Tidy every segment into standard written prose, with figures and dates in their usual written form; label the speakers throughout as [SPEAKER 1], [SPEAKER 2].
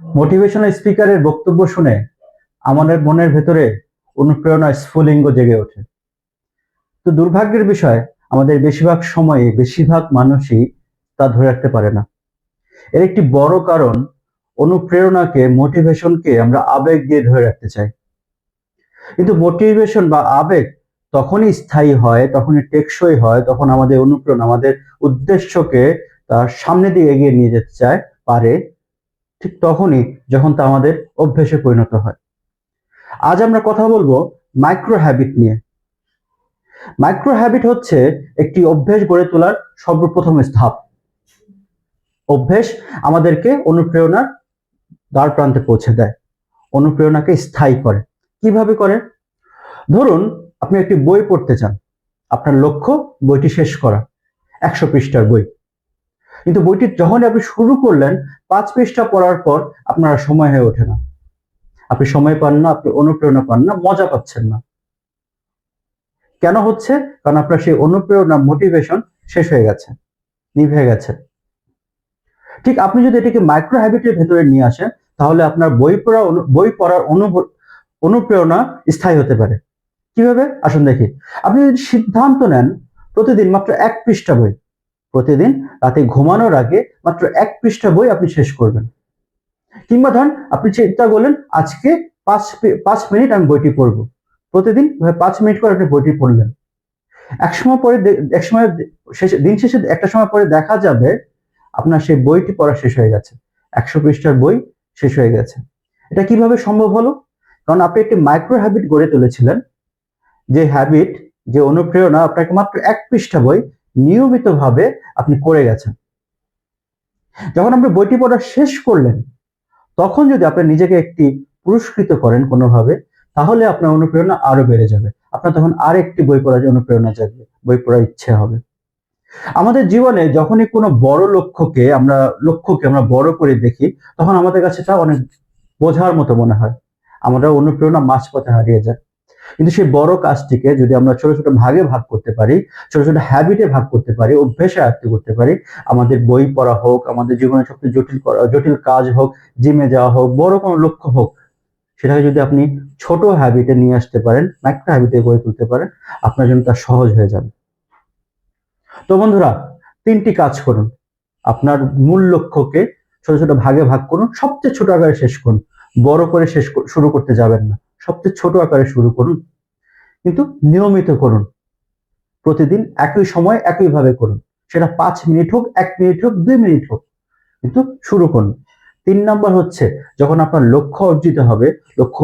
[SPEAKER 1] Motivational স্পিকারের বক্তব্য শুনে আমাদের মনের ভেতরে অনুপ্রেরণার স্ফুলিঙ্গ জেগে ওঠে। তো দুর্ভাগ্যের বিষয়, আমাদের বেশিরভাগ সময়ে বেশিরভাগ মানুষই তা ধরে রাখতে পারে না। এর একটি বড় কারণ, অনুপ্রেরণাকে, মোটিভেশনকে আমরা আবেগ দিয়ে ধরে রাখতে চাই। কিন্তু মোটিভেশন বা আবেগ তখনই স্থায়ী হয়, তখনই টেকসই হয়, তখন আমাদের অনুপ্রেরণা আমাদের উদ্দেশ্যকে তার সামনে দিয়ে এগিয়ে নিয়ে যেতে চায় পারে, ঠিক তখনই যখন তা আমাদের অভ্যেসে পরিণত হয়। আজ আমরা কথা বলবো মাইক্রো হ্যাবিট নিয়ে। মাইক্রো হ্যাবিট হচ্ছে একটি অভ্যেস গড়ে তোলার সর্বপ্রথম ধাপ। অভ্যেস আমাদেরকে অনুপ্রেরণার দ্বার প্রান্তে পৌঁছে দেয়, অনুপ্রেরণাকে স্থায়ী করে। কিভাবে করে? ধরুন, আপনি একটি বই পড়তে চান, আপনার লক্ষ্য বইটি শেষ করা, 100 পৃষ্ঠার বই। কিন্তু বইটি যখন আপনি শুরু করলেন, 5 পৃষ্ঠা পড়ার পর আপনার সময় হয়ে ওঠে না, আপনি সময় পান না, আপনি অনুপ্রেরণা পান না, মজা পাচ্ছেন না। কেন হচ্ছে? কারণ আপনার সেই অনুপ্রেরণা, মোটিভেশন শেষ হয়ে গেছে, নিভে গেছে। ঠিক আপনি যদি এটাকে মাইক্রো হ্যাবিটের ভেতরে নিয়ে আসেন, তাহলে আপনার বই পড়ার অনুপ্রেরণা স্থায়ী হতে পারে। কিভাবে? আসুন দেখি। আপনি যদি সিদ্ধান্ত নেন প্রতিদিন মাত্র 1 পৃষ্ঠা বই, প্রতিদিন রাতে ঘুমানোর আগে মাত্র 1 পৃষ্ঠা বই আপনি শেষ করবেন। কিংবা ধরেন আপনি চিন্তা করলেন আজকে 5 মিনিট আমি বইটি পড়বো। প্রতিদিন 5 মিনিট করে আপনি বইটি পড়লেন। দিন শেষে একটা সময় পরে দেখা যাবে আপনার সেই বইটি পড়া শেষ হয়ে গেছে, 100 পৃষ্ঠার বই শেষ হয়ে গেছে। এটা কিভাবে সম্ভব হলো? কারণ আপনি একটি মাইক্রো হ্যাবিট গড়ে তুলেছিলেন, যে হ্যাবিট, যে অনুপ্রেরণা আপনাকে মাত্র 1 পৃষ্ঠা বই নিয়মিতভাবে আপনি করে গেছেন। যখন আপনি বইটি পড়া শেষ করলেন, তখন যদি আপনি নিজেকে একটি পুরস্কৃত করেন কোনোভাবে, তাহলে আপনার অনুপ্রেরণা আরো বেড়ে যাবে। আপনার তখন আর একটি বই পড়ার অনুপ্রেরণা জাগবে, বই পড়ার ইচ্ছে হবে। আমাদের জীবনে যখনই কোনো বড় লক্ষ্যকে আমরা বড় করে দেখি, তখন আমাদের কাছে তা অনেক বোঝার মতো মনে হয়, আমরা অনুপ্রেরণা মাঝপথে হারিয়ে যায়। কিন্তু সেই বড় কাজটিকে যদি আমরা ছোট ছোট ভাগে ভাগ করতে পারি, ছোট ছোট হ্যাবিটে ভাগ করতে পারি, অভ্যেসে আয়ত্ত করতে পারি, আমাদের বই পড়া হোক, আমাদের জীবনের সবচেয়ে জটিল কাজ হোক, জিমে যাওয়া হোক, বড় কোনো লক্ষ্য হোক, সেটাকে যদি আপনি ছোট হ্যাবিটে নিয়ে আসতে পারেন, মাইক্রো হ্যাবিটে গড়ে তুলতে পারেন, আপনার জন্য তা সহজ হয়ে যাবে। তো বন্ধুরা, 3টি কাজ করুন। আপনার মূল লক্ষ্যকে ছোট ছোট ভাগে ভাগ করুন, সবচেয়ে ছোট আকারে শেষ করুন। বড় করে শুরু করতে যাবেন না, সবচেয়ে ছোট আকারে শুরু করুন, কিন্তু নিয়মিত করুন। প্রতিদিন একই সময় একইভাবে করুন। সেটা 5 মিনিট হোক, 1 মিনিট হোক, 2 মিনিট হোক, কিন্তু শুরু করুন। 3 নম্বর হচ্ছে, যখন আপনার লক্ষ্য অর্জিত হবে, লক্ষ্য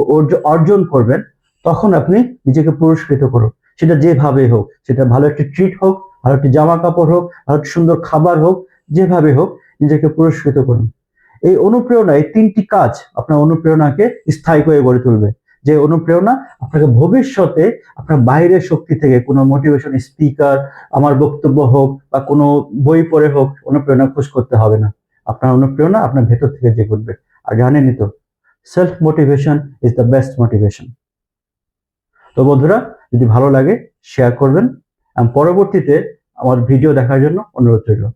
[SPEAKER 1] অর্জন করবেন, তখন আপনি নিজেকে পুরস্কৃত করুন। সেটা যেভাবে হোক, সেটা ভালো একটি ট্রিট হোক, ভালো একটি জামা কাপড় হোক, ভালো একটি সুন্দর খাবার হোক, যেভাবে হোক নিজেকে পুরস্কৃত করুন। এই অনুপ্রেরণা, এই 3টি কাজ আপনার অনুপ্রেরণাকে স্থায়ী করে গড়ে তুলবে। যে অনুপ্রেরণা আপনাকে ভবিষ্যতে আপনার বাইরের শক্তি থেকে, কোনো মোটিভেশন স্পিকার, আমার বক্তব্য হোক বা কোনো বই পড়ে হোক, অনুপ্রেরণা খোঁজ করতে হবে না। আপনার অনুপ্রেরণা আপনার ভেতর থেকে জেগে উঠবে। আর জানেনই তো, self motivation is the best motivation. তো বন্ধুরা, যদি ভালো লাগে শেয়ার করবেন, এবং পরবর্তীতে আমার ভিডিও দেখার জন্য অনুরোধ রইল।